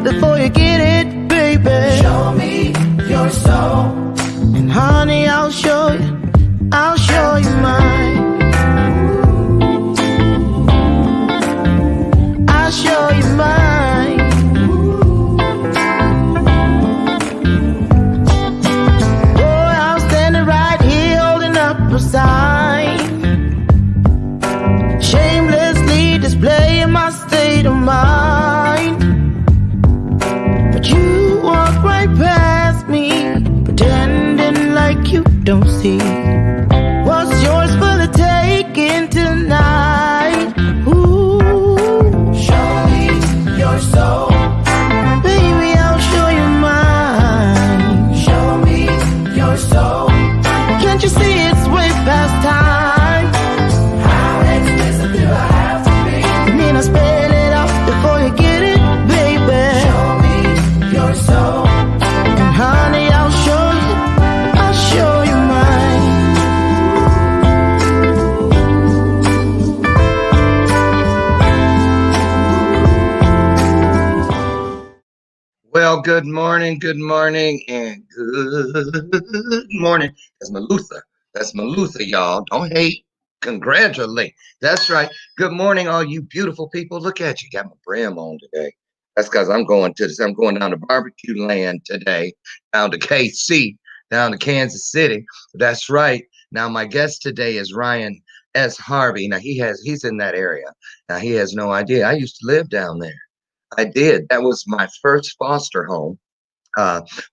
Before you get it, baby, show me your soul. And honey, I'll show you mine. I'll show you mine. Boy, I'm standing right here holding up a sign, shamelessly displaying my state of mind. You walk right past me, pretending like you don't see what's yours for the taking tonight. Ooh, show me your soul, baby, I'll show you mine. Show me your soul. Can't you see it's way past time? How explicit do I have to be? I mean, I spell it out before you get it, baby. Show me your soul. And honey, I'll show you mine. Well, good morning, and good morning. That's Malutha, y'all. Don't hate, congratulate. That's right. Good morning, all you beautiful people. Look at you, got my brim on today. That's because I'm going down to barbecue land today, down to KC, down to Kansas City. That's right. Now, my guest today is Ryan S. Harvey. Now, he's in that area. Now, he has no idea. I used to live down there. I did. That was my first foster home.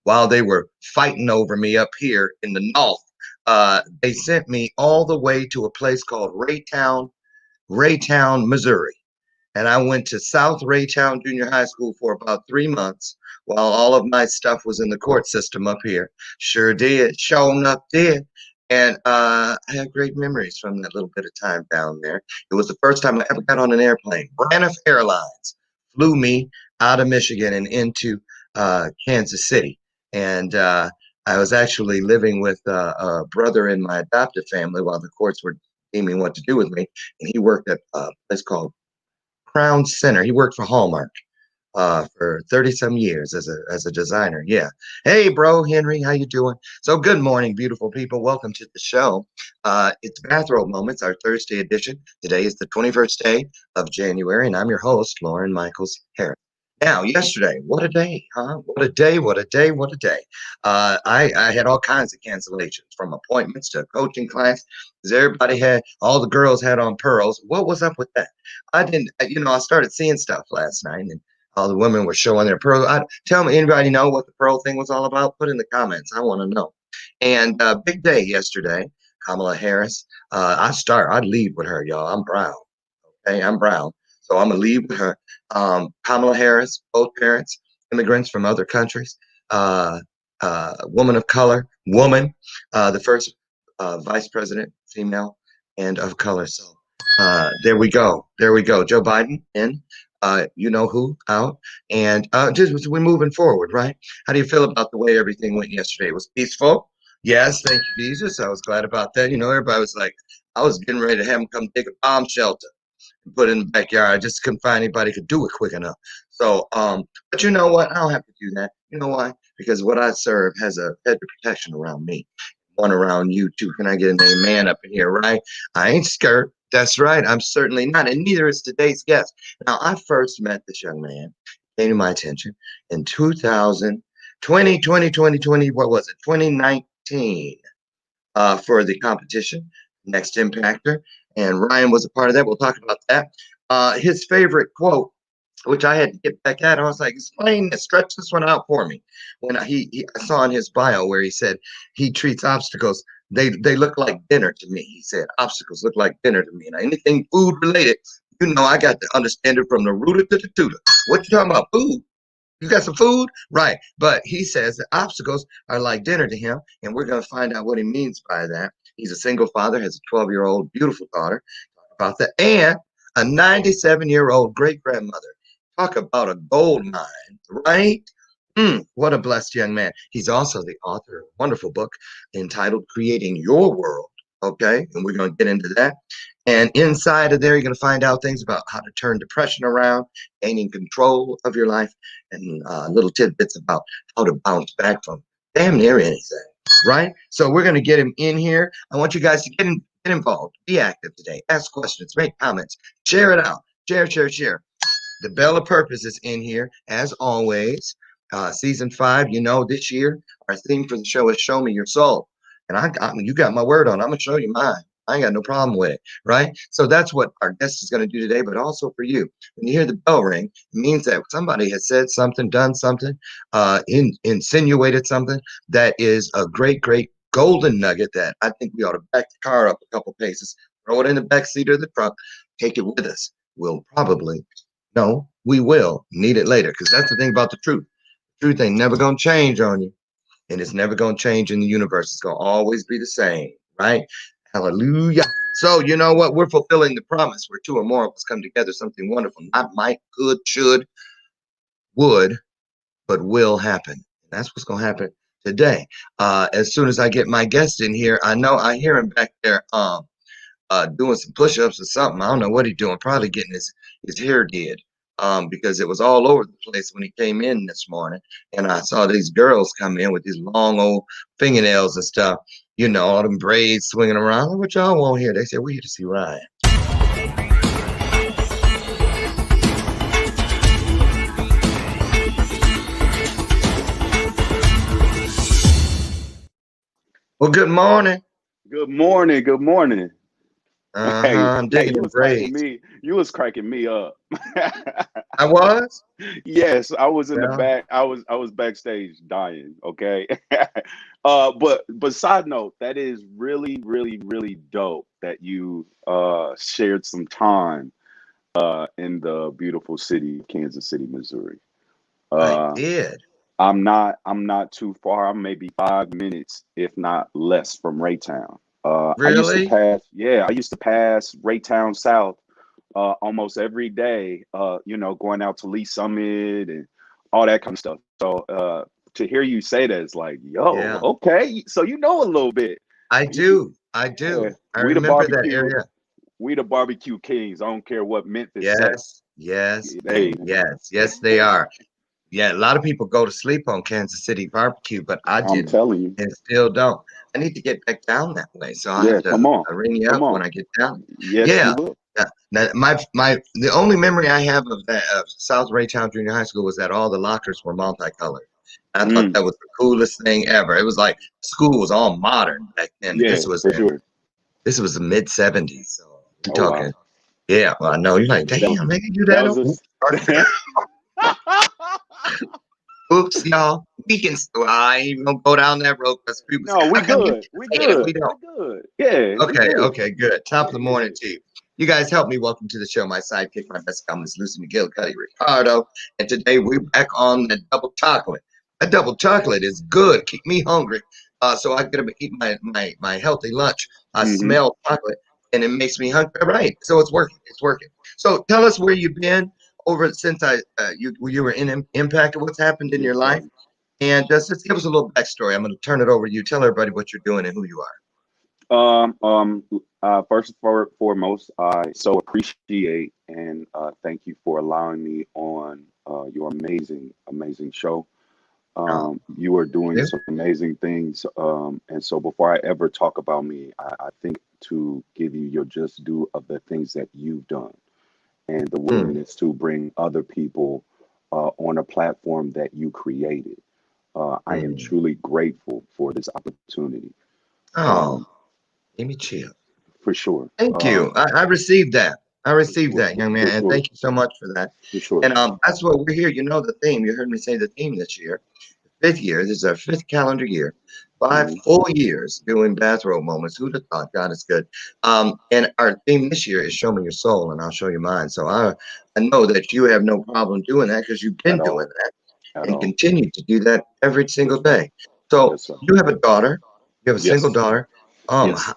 While they were fighting over me up here in the north, they sent me all the way to a place called Raytown, Missouri. And I went to South Raytown Junior High School for about 3 months while all of my stuff was in the court system up here. Sure did. Sure enough did. And I have great memories from that little bit of time down there. It was the first time I ever got on an airplane. Braniff Airlines flew me out of Michigan and into Kansas City. And I was actually living with a brother in my adoptive family while the courts were deeming what to do with me. And he worked at a place called Crown Center. He worked for Hallmark for 30-some years as a designer. Yeah. Hey, bro, Henry, how you doing? So good morning, beautiful people. Welcome to the show. It's Bathrobe Moments, our Thursday edition. Today is the 21st day of January, and I'm your host, Lauren Michaels Harris. Now, yesterday, what a day, huh? What a day, what a day, what a day. I had all kinds of cancellations, from appointments to coaching class, because all the girls had on pearls. What was up with that? I started seeing stuff last night, and all the women were showing their pearls. Tell me, anybody know what the pearl thing was all about? Put in the comments. I want to know. And big day yesterday. Kamala Harris. I'd lead with her, y'all. I'm brown. Okay, I'm brown. So I'm going to lead with her. Kamala Harris, both parents, immigrants from other countries, woman of color, the first vice president, female and of color. So there we go. Joe Biden in, you know who, out. And just we're moving forward, right? How do you feel about the way everything went yesterday? It was peaceful. Yes, thank you, Jesus. I was glad about that. Everybody was like, I was getting ready to have them come take a bomb shelter and put it in the backyard. I just couldn't find anybody could do it quick enough. So, but you know what? I don't have to do that. You know why? Because what I serve has a hedge of protection around me. One around you too. Can I get an amen up in here, right? I ain't scared. That's right. I'm certainly not. And neither is today's guest. Now, I first met this young man, came to my attention in 2020, what was it? 2019, for the competition, Next Impactor. And Ryan was a part of that. We'll talk about that. His favorite quote which I had to get back at. I was like, explain this, stretch this one out for me. When I saw in his bio where he said he treats obstacles, they look like dinner to me. He said obstacles look like dinner to me, and anything food related, I got to understand it from the rooter to the tutor. What you talking about? Food? You got some food? Right. But he says that obstacles are like dinner to him, and we're going to find out what he means by that. He's a single father, has a 12-year-old beautiful daughter. Talk about that. And a 97-year-old great grandmother. Talk about a gold mine, right? What a blessed young man. He's also the author of a wonderful book entitled Creating Your World. Okay. And we're going to get into that. And inside of there, you're going to find out things about how to turn depression around, gaining control of your life, and little tidbits about how to bounce back from damn near anything. Right? So we're going to get him in here. I want you guys to get involved, be active today, ask questions, make comments, share it out, share. The Bell of Purpose is in here as always. Season 5, this year our theme for the show is Show Me Your Soul, and you got my word on. I'm gonna show you mine. I ain't got no problem with it, right? So that's what our guest is going to do today, but also for you. When you hear the bell ring, it means that somebody has said something, done something, insinuated something that is a great, great golden nugget that I think we ought to back the car up a couple paces, throw it in the back seat of the truck, take it with us. We'll probably, no, we will need it later, because that's the thing about the truth. The truth ain't never going to change on you, and it's never going to change in the universe. It's going to always be the same, right? Hallelujah. So you know what? We're fulfilling the promise where two or more of us come together, something wonderful, not might, could, should, would, but will happen. And that's what's going to happen today. As soon as I get my guest in here, I hear him back there doing some push-ups or something. I don't know what he's doing, probably getting his hair did. Because it was all over the place when he came in this morning, and I saw these girls come in with these long old fingernails and stuff, all them braids swinging around. What y'all want here? They said, we're here to see Ryan. Well, good morning. Good morning. Good morning. I'm digging the braids. You was cracking me up. I was? Yes, I was in the Yeah. back. I was backstage dying. Okay. But side note, that is really, really, really dope that you shared some time in the beautiful city of Kansas City, Missouri. I Uh, did. I'm not too far. I'm maybe 5 minutes, if not less, from Raytown. Really? I used to pass Raytown South almost every day. Going out to Lee Summit and all that kind of stuff. So to hear you say that, it's like, yo, Yeah. okay, so you know a little bit. I You- do. I yeah, do. I remember that area. we the barbecue kings. I don't care what Memphis say. Yes, yes, Hey, and yes. Yes, they are. Yeah, a lot of people go to sleep on Kansas City barbecue, but I I'm didn't telling you. and still don't. I need to get back down that way, so I'll Yeah, have to come on, ring you come up when on. I get down. Yes, you Yeah. will. Now, the only memory I have of that of South Raytown Junior High School was that all the lockers were multicolored. I thought Mm, that was the coolest thing ever. It was like school was all modern back then. yeah, for sure. This was the mid '70s, so we're Oh wow. talking. Yeah, well, I know you're like, That was damn, they can do that that. was Oops, a oops, y'all. We can. Well, I ain't even gonna go down that road because people say, No, we how come you good. We can say it and we good. We don't? good. Yeah, we Okay, good. okay, good. Top of the Yeah. morning to you. You guys help me welcome to the show my sidekick, my best comments, Lucy McGillicuddy Ricardo. And today we're back on the double chocolate. That double chocolate is good. Keep me hungry. So I get to eat my healthy lunch. I Hmm. smell chocolate and it makes me hungry. Right. So it's working. It's working. So tell us where you've been over since you were in Impact, what's happened in your Yes, life. sir. And just give us a little backstory. I'm going to turn it over to you. Tell everybody what you're doing and who you are. First and foremost, I so appreciate and thank you for allowing me on your amazing, amazing show. Oh, You are doing you? some amazing things. And so before I ever talk about me, I think to give you your just due of the things that you've done and the Hmm. willingness to bring other people on a platform that you created. I am Hmm. truly grateful for this opportunity. Oh, Um, give me chill. for sure. Thank you. I received that. I received that, young man, For and sure. thank you so much for that. For sure. And that's what we're here. You know the theme. You heard me say the theme this year. Fifth year. This is our fifth calendar year. 5 Hmm. full years doing bathrobe moments. Who'd have thought? God is good. And our theme this year is "Show Me Your Soul," and I'll show you mine. So I know that you have no problem doing that because you've been At doing all. that At and all. continue to do that every single Yes, sir. day. So Yes, sir. you have a daughter. You have a single Yes. daughter. Yes.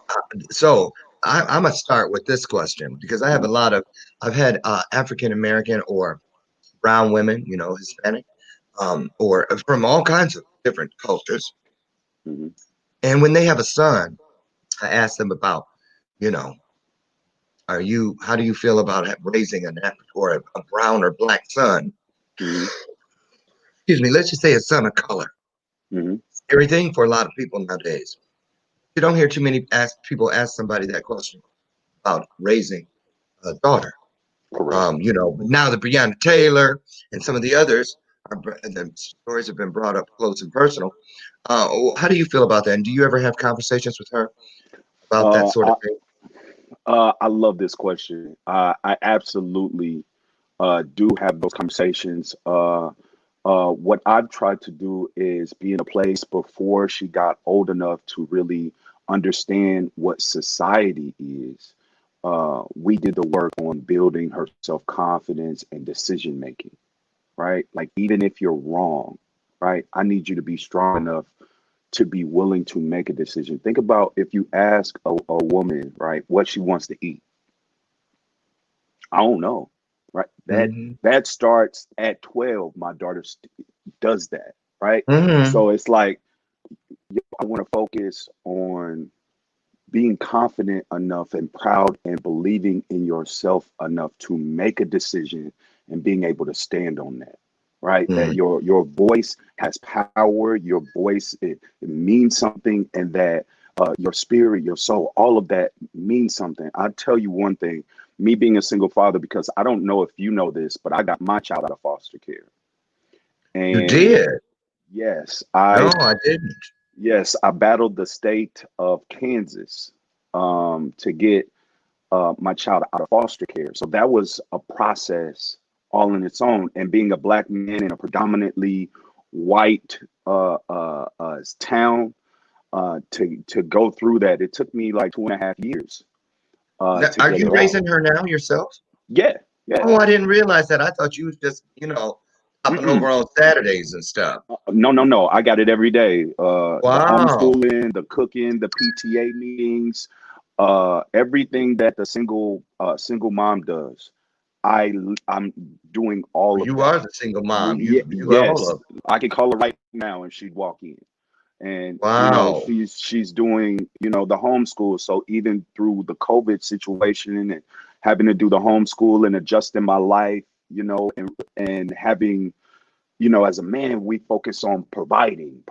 So I'm gonna start with this question because I have Hmm. a lot of I've had African American or brown women, Hispanic, or from all kinds of different cultures. Hmm. And when they have a son, I ask them about, you know, how do you feel about raising an African or a brown or black son? Hmm. Excuse me, let's just say a son of color. Hmm. Everything for a lot of people nowadays. You don't hear too many people ask somebody that question about raising a daughter. Correct. But now the Breonna Taylor and some of the others, the stories have been brought up close and personal. How do you feel about that? And do you ever have conversations with her about that Uh, sort of I, thing? I love this question. I absolutely do have those conversations. What I've tried to do is be in a place before she got old enough to really understand what society is. We did the work on building her self confidence and decision making, right? Like, even if you're wrong, right? I need you to be strong enough to be willing to make a decision. Think about if you ask a woman, right, what she wants to eat. I don't know, right? Hmm. That starts at 12. My daughter does that, right? Hmm. So it's like, I want to focus on being confident enough and proud and believing in yourself enough to make a decision and being able to stand on that, right? That Hmm. your voice has power, your voice, it means something, and that your spirit, your soul, all of that means something. I'll tell you one thing, me being a single father, because I don't know if you know this, but I got my child out of foster care. You And did? yes, No, I didn't. I battled the state of Kansas to get my child out of foster care. So that was a process all in its own. And being a black man in a predominantly white town, to go through that, it took me like 2.5 years Now, to are get you her out. raising her now yourself? Yeah, yeah. Oh, I didn't realize that. I thought you was just, popping over Mm-mm. on Saturdays and stuff. No, no, no. I got it every day. The Wow. homeschooling, the cooking, the PTA meetings, everything that the single mom does. I I'm doing all of You that. are the single mom. You are all Yes, of it. I could call her right now and she'd walk in. And Wow. she's doing the homeschool. So even through the COVID situation and having to do the homeschool and adjusting my life, and having, as a man, we focus on Hmm. providing.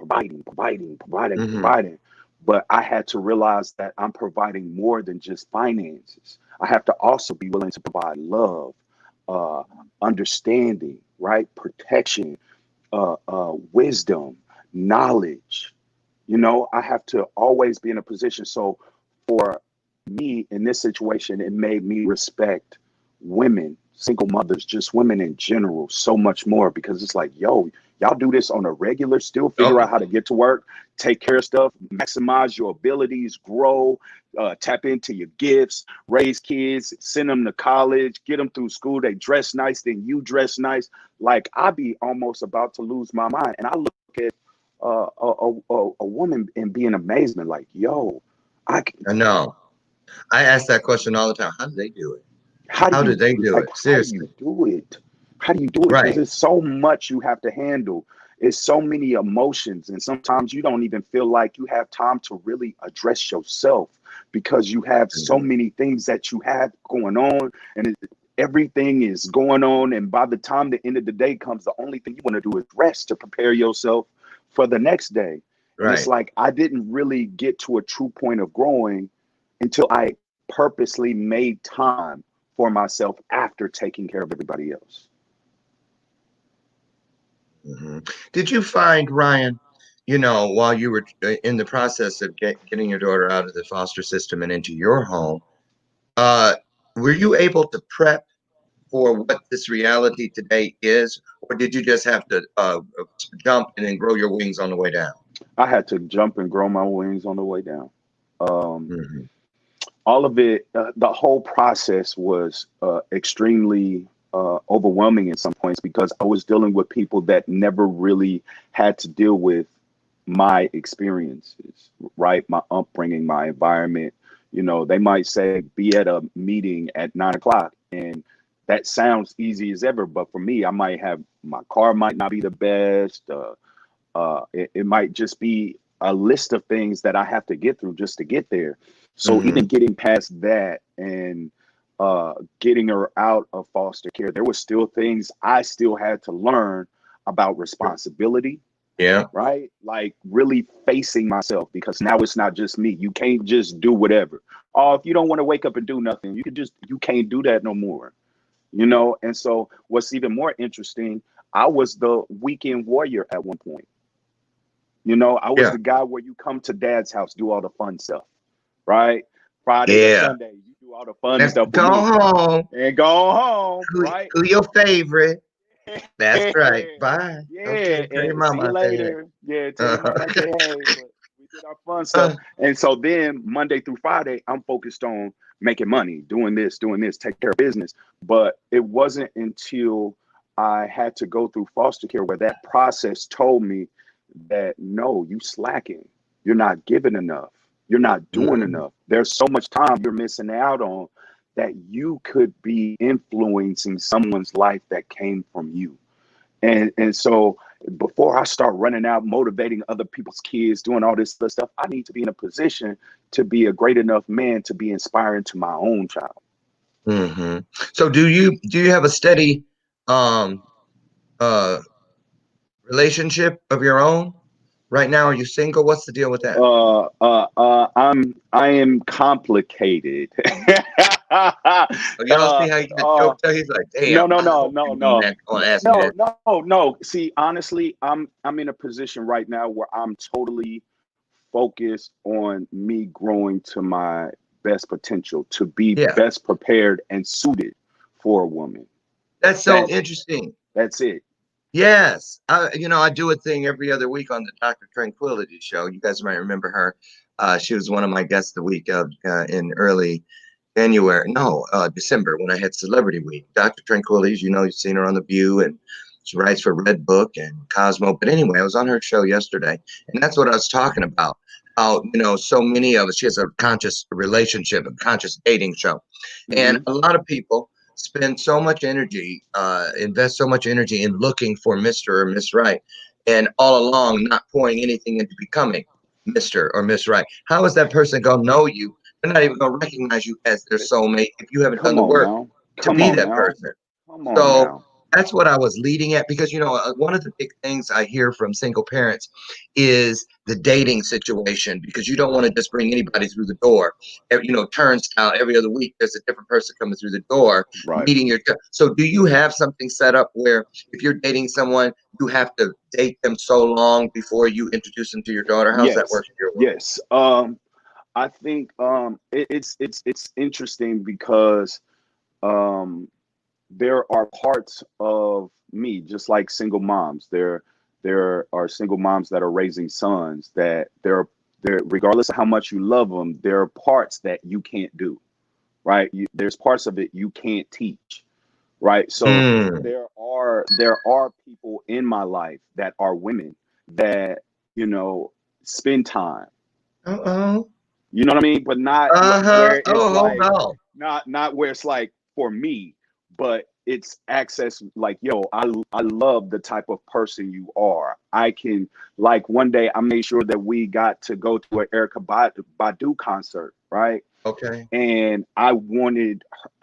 But I had to realize that I'm providing more than just finances. I have to also be willing to provide love, uh, understanding, right? Protection, wisdom, knowledge. I have to always be in a position. So for me in this situation, it made me respect women, single mothers, just women in general, so much more, because it's like, yo, y'all do this on a regular, still figure out Oh, how to get to work, take care of stuff, maximize your abilities, grow, tap into your gifts, raise kids, send them to college, get them through school. They dress nice, then you dress nice. Like, I be almost about to lose my mind. And I look at a woman and be in amazement, like, yo, I can, I know. I ask that question all the time. How do they do it? how do How you did they do like it? how do you Seriously. do it? How do you do it? Because Right. there's so much you have to handle. It's so many emotions, and sometimes you don't even feel like you have time to really address yourself because you have so Mhm. many things that you have going on, and everything is going on. And by the time the end of the day comes, the only thing you want to do is rest to prepare yourself for the next day. And it's Right. like I didn't really get to a true point of growing until I purposely made time for myself after taking care of everybody else. Hmm. Did you find, Ryan, while you were in the process of getting your daughter out of the foster system and into your home, uh, were you able to prep for what this reality today is, or did you just have to jump and then grow your wings on the way down? I had to jump and grow my wings on the way down. Um, Hmm. all of it, the whole process was extremely overwhelming in some points because I was dealing with people that never really had to deal with my experiences, right? My upbringing, my environment. You know, they might say, be at a meeting at 9 o'clock, and that sounds easy as ever. But for me, I might have my car might not be the best. It might just be a list of things that I have to get through just to get there. So Hmm. even getting past that and getting her out of foster care, there were still things I still had to learn about responsibility, Yeah. right? Like really facing myself because now it's not just me. You can't just do whatever. Oh, if you don't want to wake up and do nothing, you can't do that no more. You know, and so what's even more interesting, I was the weekend warrior at one point. You know, I was Yeah. the guy where you come to dad's house, do all the fun stuff, right? Friday to Yeah. Sunday, you do all the fun Let's stuff with go me home. and go home, right? Who your favorite? That's right. Bye. Yeah, Okay. Tell your and see mama you I say hey. later. Yeah, tell your Uh-huh. mama I say hey, but we did our fun stuff. And so then Monday through Friday, I'm focused on making money, doing this, take care of business. But it wasn't until I had to go through foster care where that process told me that no, you slacking. You're not giving enough. You're not doing Mhm. enough. There's so much time you're missing out on that you could be influencing someone's life that came from you. And so before I start running out, motivating other people's kids, doing all this other stuff, I need to be in a position to be a great enough man to be inspiring to my own child. Mhm. So do you have a steady um uh relationship of your own right now? Are you single? What's the deal with that? I am complicated. Oh, you don't see how he got uh, choked up? He's like, no, damn, no, I no, hope no, you mean no, that on asking me no, that. no, no. See, honestly, I'm in a position right now where I'm totally focused on me growing to my best potential, to be Yeah, best prepared and suited for a woman. that's so That's interesting. that's it. Yes, I do a thing every other week on the Dr. Tranquility Show. You guys might remember her. She was one of my guests the week of in early January, no, December when I had Celebrity Week. Dr. Tranquility, you've seen her on The View, and she writes for Red Book and Cosmo. But anyway, I was on her show yesterday, and that's what I was talking about. How, so many of us, she has a conscious relationship, a conscious dating show. And Hmm. a lot of people spend so much energy, invest so much energy in looking for Mr. or Miss Right, and all along not pouring anything into becoming Mr. or Miss Right. How is that person going to know you? They're not even going to recognize you as their soulmate if you haven't done Come the on work now. to Come be on that now. person. Come on So now. that's what I was leading at because, one of the big things I hear from single parents is the dating situation because you don't want to just bring anybody through the door. Turnstile every other week, there's a different person coming through the door, Right. meeting your. So do you have something set up where if you're dating someone, you have to date them so long before you introduce them to your daughter? How's that Yes. work in your world? Yes. I think it's interesting because um there are parts of me, just like single moms. There are single moms that are raising sons that they're regardless of how much you love them, there are parts that you can't do, right? There's parts of it you can't teach, right? So Mm. there are people in my life that are women that you know spend time. Uh-oh. You know what I mean? But not Uh-huh. where it's Oh, hold like on. not where it's like for me, but it's access like, yo, I love the type of person you are. I can like one day I made sure that we got to go to an Erica Badu concert, right? Okay. And I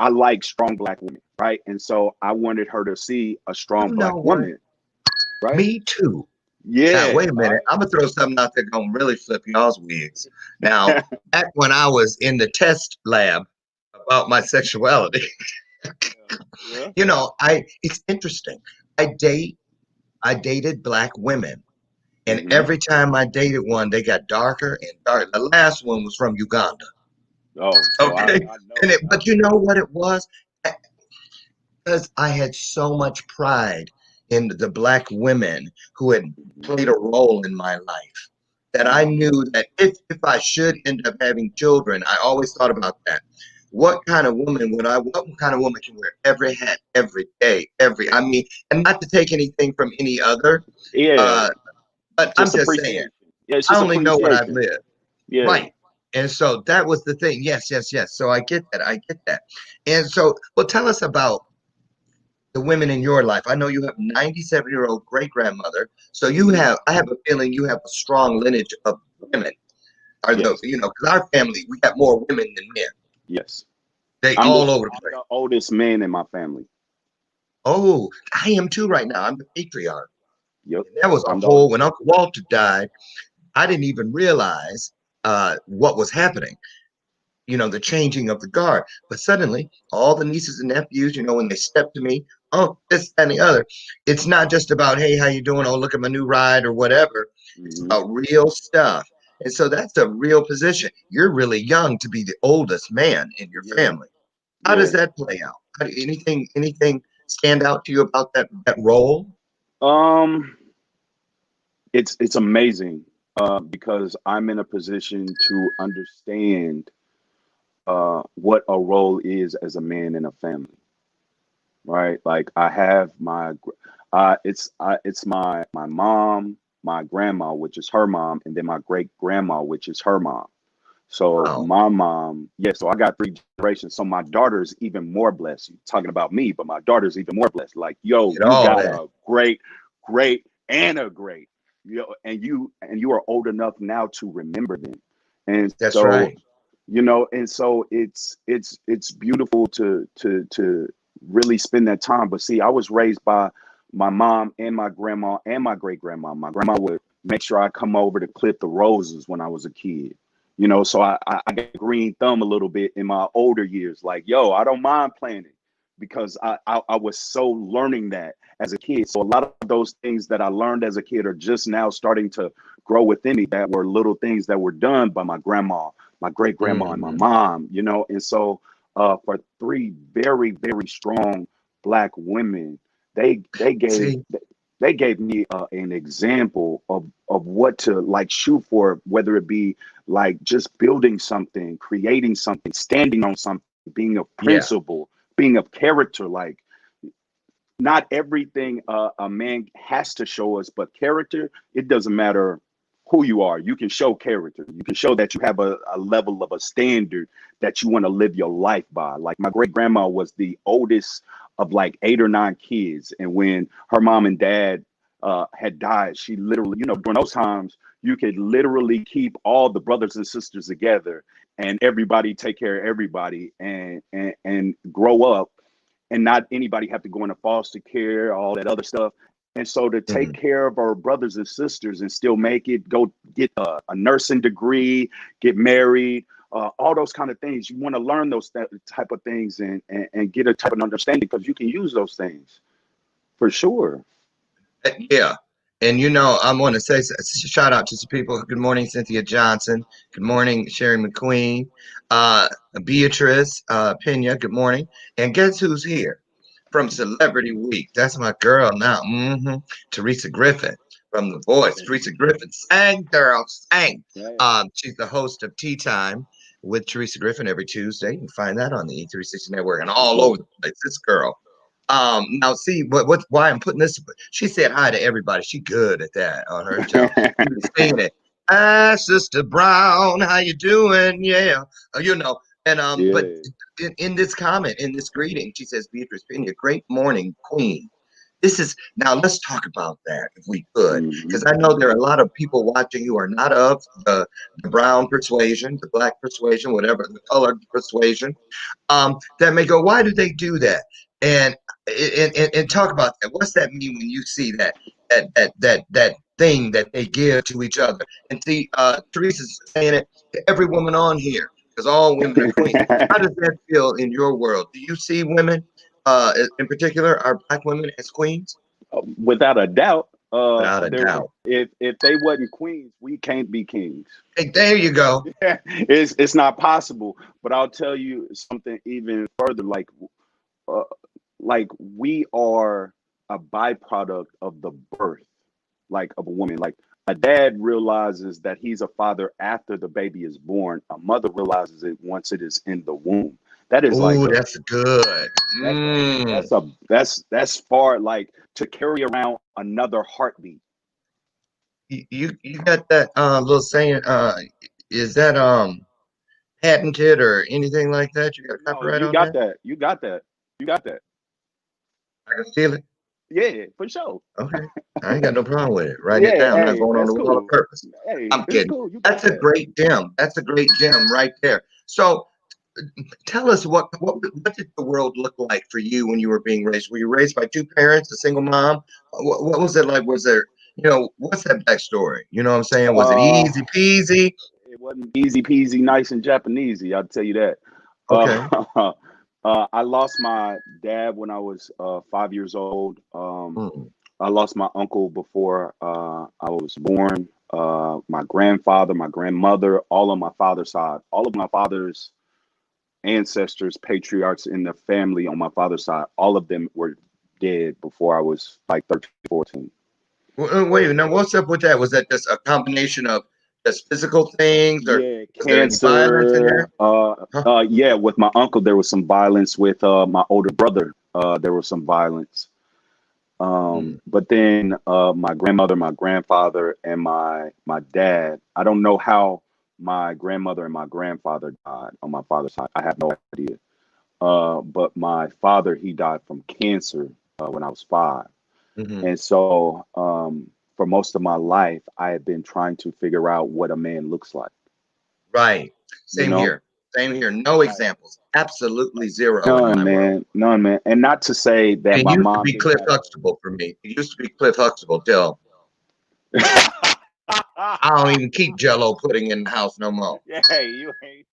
like strong black women, right? And so I wanted her to see a You strong know black what? woman, right? Me too. Now, Yeah, wait a minute. right. I'm gonna throw something out there gonna really flip y'all's wigs. Now, back when I was in the test lab about my sexuality, Yeah. it's interesting. I dated black women, and Hmm. every time I dated one, they got darker and darker. The last one was from Uganda. Oh, so Okay, I know it. but you know what it was? Because I had so much pride in the black women who had Mhm, played a role in my life that I mhm. knew that if I should end up having children, I always thought about that. What kind of woman would I, what kind of woman can wear every hat, every day, I mean, and not to take anything from any other, Yeah, uh, but I'm just just saying, appreciation. Yeah, it's I just only know what I've appreciation. lived. Yeah. Right. And so that was the thing. Yes, yes, yes. So I get that. I get that. And so, well, tell us about the women in your life. I know you have 97-year-old great grandmother. So you Mhm. have, I have a feeling you have a strong lineage of women. Are the, Yes. you know, because our family, we got more women than men. Yes. They I'm the all over the I'm place. the oldest man in my family. Oh, I am too right now. I'm the patriarch. Yep. And that was a I'm the whole, oldest when man. Uncle Walter died, I didn't even realize what was happening, you know, the changing of the guard. But suddenly, all the nieces and nephews, you know, when they step to me, oh, this and the other, it's not just about, hey, how you doing? Oh, look at my new ride or whatever. It's Hmm. about real stuff. And so that's a real position. You're really young to be the oldest man in your Yeah. family. How does Yeah. that play out? Anything stand out to you about that role? Um, it's amazing because I'm in a position to understand what a role is as a man in a family, right? Like I have it's my mom, my grandma, which is her mom, and then my great grandma, which is her mom. So Oh, my mom, yeah, so I got three generations. So my daughter's even more blessed. You're talking about me, but my daughter's even more blessed. Like, yo, get you all got that. a great, great, and a great. You know, and you are old enough now to remember them. And That's so, right. and so it's beautiful to really spend that time. But see, I was raised by my mom and my grandma and my great grandma. My grandma would make sure I come over to clip the roses when I was a kid. So I got a green thumb a little bit in my older years. Like, yo, I don't mind planting because I was so learning that as a kid. So a lot of those things that I learned as a kid are just now starting to grow within me. That were little things that were done by my grandma, my great grandma, and my Hmm. mom. And so for three very very strong black women, they they gave See, they gave me an example of what to like shoot for, whether it be like just building something, creating something, standing on something, being a yeah. principle, being of character. Like not everything a man has to show us, but character, it doesn't matter who you are. You can show character. You can show that you have a level of a standard that you want to live your life by. Like my great grandma was the oldest of like 8 or 9 kids. And when her mom and dad had died, she literally, during those times, you could literally keep all the brothers and sisters together and everybody take care of everybody and grow up and not anybody have to go into foster care, all that other stuff. And so to take Mhm. care of our brothers and sisters and still make it, go get a nursing degree, get married, all those kind of things. You want to learn those type of things and get a type of understanding because you can use those things for sure. Yeah. And you know, I want to say shout out to some people. Good morning, Cynthia Johnson. Good morning, Sherry McQueen. Uh, Beatrice Pena. Good morning. And guess who's here from Celebrity Week? That's my girl now. Teresa Griffin from The Voice. Teresa Griffin sang, girl, sang. Yeah. She's the host of Tea Time with Teresa Griffin every Tuesday. You can find that on the E360 Network and all over the place. This girl. Now see why I'm putting this. She said hi to everybody. She good at that on her job. She was singing it. Hi, Sister Brown, how you doing? Yeah, you know. And but Yeah. in this comment, in this greeting, she says, Beatrice Pena, great morning, Queen. This is now. Let's talk about that if we could, Hmm. because I know there are a lot of people watching who are not of the brown persuasion, the black persuasion, whatever the colored persuasion, that may go, why do they do that? And and talk about that. What's that mean when you see that thing that they give to each other? And see, Teresa's saying it to every woman on here because all women are queens. How does that feel in your world? Do you see women, in particular, our black women as queens? Without a doubt. without a There, doubt. if they wasn't queens, we can't be kings. Hey, there you go. It's not possible. But I'll tell you something even further. Uh, like we are a byproduct of the birth, like of a woman. Like a dad realizes that he's a father after the baby is born. A mother realizes it once it is in the womb. That is like Ooh, a that's good. that's a Mm. that's far, like, to carry around another heartbeat. You got that little saying? Is that patented or anything like that? You got No, copyright you on got that? that. You got that. You got that. I can feel it. Yeah, for sure. Okay. I ain't got no problem with it. Writing it Yeah, down, not hey, going on that's the wall on cool. purpose. Hey, I'm it's kidding. cool. You got That's a that. great gem. That's a great gem right there. So tell us what did the world look like for you when you were being raised? Were you raised by two parents, a single mom? What was it like? Was there, what's that backstory? You know what I'm saying? Was it Uh, easy peasy? it wasn't easy peasy, nice and Japanesey. I'll tell you that. Okay. I lost my dad when I was 5 years old. Mm, I lost my uncle before I was born. My grandfather, my grandmother, all on my father's side, all of my father's ancestors, patriarchs in the family on my father's side, all of them were dead before I was like 13, 14. Wait, now what's up with that? Was that just a combination of just physical things, or Yeah, was there any violence in cancer. there? Huh? Yeah, with my uncle, there was some violence. With my older brother, there was some violence. Mm, But then my grandmother, my grandfather, and my dad. I don't know how my grandmother and my grandfather died on my father's side. I have no idea. But my father, he died from cancer when I was 5. mhm. And so for most of my life, I have been trying to figure out what a man looks like, Right. you Same know? here. Same here. No Right. examples. Absolutely zero in None, my world. man. None, man. And not to say that It my used to mom be didn't Cliff have Huxtable for me. It used to be Cliff Huxtable till a. I don't even keep Jello pudding in the house no more. Hey, you ain't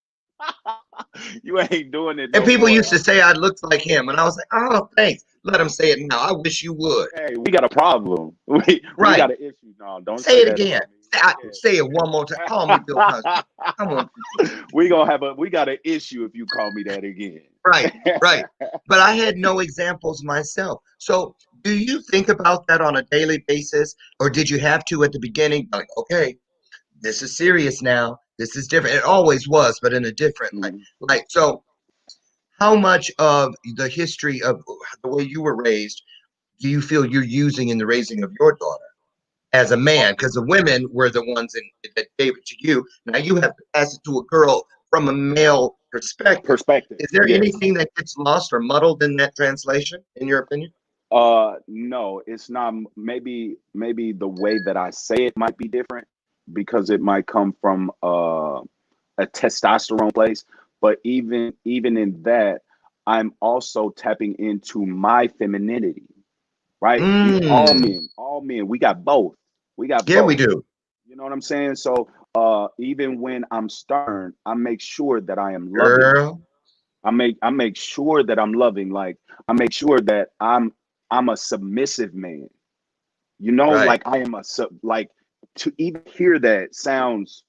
you ain't doing it And no people more. used to say I looked like him, and I was like, "Oh, thanks. Let him say it now. I wish you would." Hey, we got a problem. We Right. got an issue. No, don't Say say it that again. about Say it one more time. Call me Bill Cosby. I want you to. we got an issue if you call me that again. Right, right. But I had no examples myself. So, do you think about that on a daily basis, or did you have to at the beginning? Like, okay, this is serious now. This is different. It always was, but in a different light. Mhm. Like, so how much of the history of the way you were raised do you feel you're using in the raising of your daughter as a man? Because the women were the ones that gave it to you. Now you have to pass it to a girl from a male perspective. Perspective. Is there Yes. anything that gets lost or muddled in that translation, in your opinion? No, it's not. Maybe the way that I say it might be different because it might come from a testosterone place. But even in that, I'm also tapping into my femininity, right? Mm, All men, we got both. We got yeah, we both. do. You know what I'm saying? So even when I'm stern, I make sure that I am loving. Girl, I make sure that I'm loving. Like I make sure that I'm a submissive man. right. Like I am like, to even hear that sounds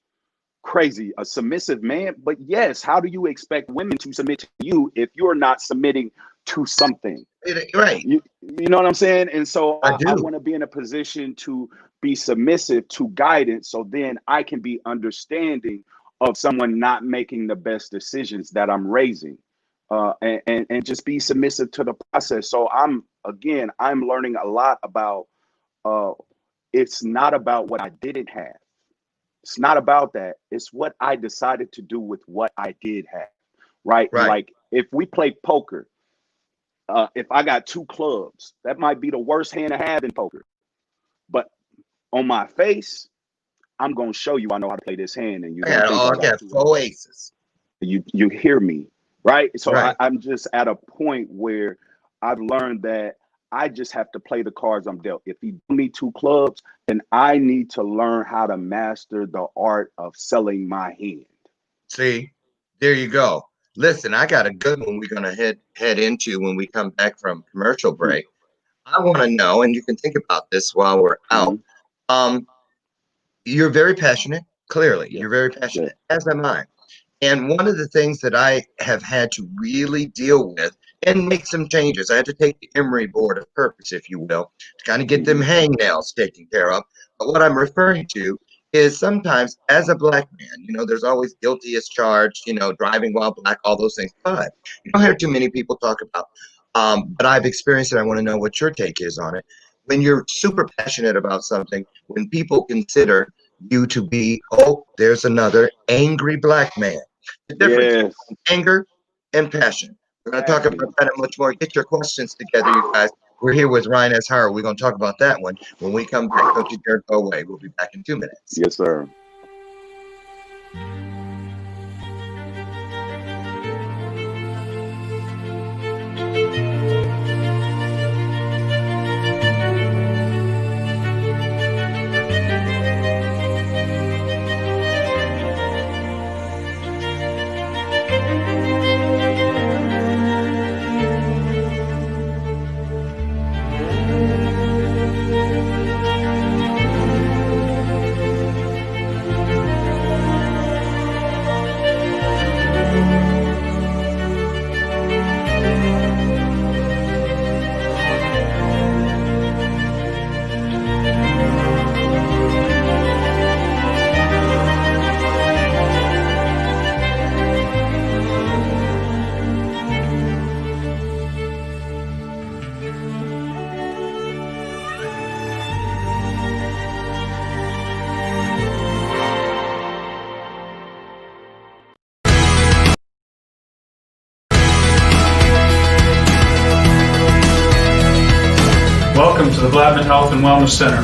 crazy, a submissive man. But yes, how do you expect women to submit to you if you're not submitting to something? Right. You know what I'm saying? And so I I do. want to be in a position to be submissive to guidance, so then I can be understanding of someone not making the best decisions that I'm raising, and just be submissive to the process. So I'm learning a lot about. Uh, it's not about what I didn't have. It's not about that. It's what I decided to do with what I did have. Right? Right. Like if we play poker, if I got two clubs, that might be the worst hand to have in poker. But on my face, I'm gonna show you I know how to play this hand, and you're gonna think I I got got two four aces. aces. You hear me, right? So Right. I'm just at a point where I've learned that I just have to play the cards I'm dealt. If he give me two clubs, then I need to learn how to master the art of selling my hand. See, there you go. Listen, I got a good one we're gonna head into when we come back from commercial break. I want to know, and you can think about this while we're out. Hmm. Um, you're very passionate. Clearly, Yes. you're very Yes. passionate, as am I. And one of the things that I have had to really deal with and make some changes, I had to take the Emery board of purpose, if you will, to kind of get them Hmm. hangnails taken care of. But what I'm referring to is sometimes as a black man, there's always guilty as charged, driving while black, all those things. But you don't hear too many people talk about. But I've experienced it. I want to know what your take is on it. When you're super passionate about something, when people consider you to be, oh, there's another angry black man. The difference Yes. between anger and passion. We're going to talk Exactly. about that and much more. Get your questions together, you guys. We're here with Ryan S. Howard. We're going to talk about that one when we come back. Don't you dare go away. We'll be back in 2 minutes. Yes, sir. Welcome to the Blattman Health and Wellness Center.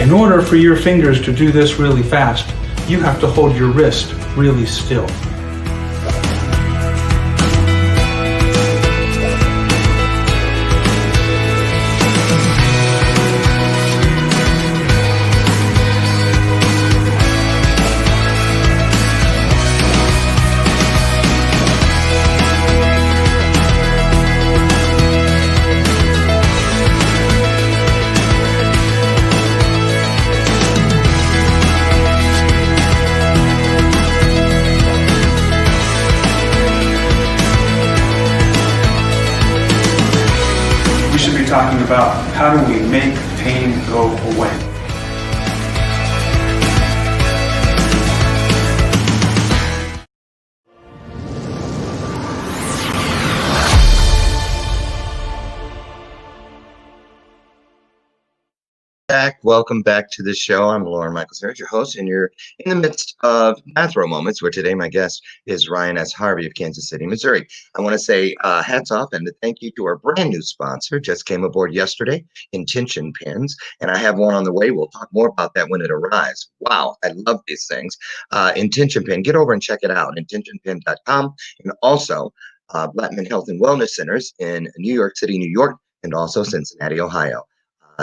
In order for your fingers to do this really fast, you have to hold your wrist really still. We should be talking about how do we make pain go away. Welcome back to the show. I'm Lauren Michaels, your host, and you're in the midst of Bathrobe Moments, where today my guest is Ryan S. Harvey of Kansas City, Missouri. I want to say hats off and a thank you to our brand new sponsor. Just came aboard yesterday, Intention Pins, and I have one on the way. We'll talk more about that when it arrives. Wow, I love these things. Intention Pin, get over and check it out, intentionpin.com, and also Blattman Health and Wellness Centers in New York City, New York, and also Cincinnati, Ohio.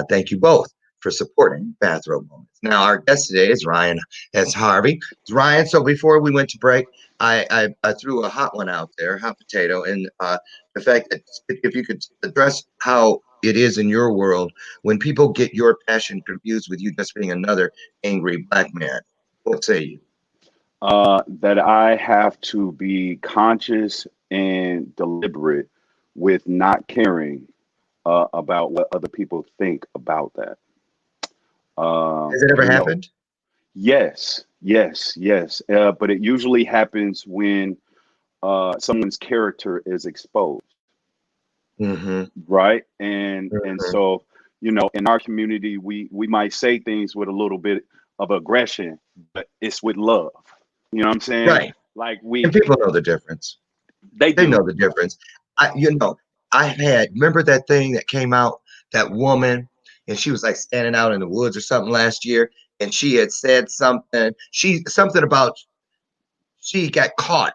Thank you both for supporting Bathrobe Moments. Now, our guest today is Ryan S. Harvey. Ryan, so before we went to break, I threw a hot one out there, hot potato, and the fact that if you could address how it is in your world when people get your passion confused with you just being another angry black man. What say you? That I have to be conscious and deliberate with not caring about what other people think about that. Has it ever You know, happened? yes, yes, yes. But it usually happens when someone's character is exposed, Mm-hmm. right? And Mm-hmm. so, in our community, we might say things with a little bit of aggression, but it's with love. You know what I'm saying? Right. Like And people know the difference. they They know do. the difference. Remember that thing that came out, that woman, and she was like standing out in the woods or something last year, and she had said something about she got caught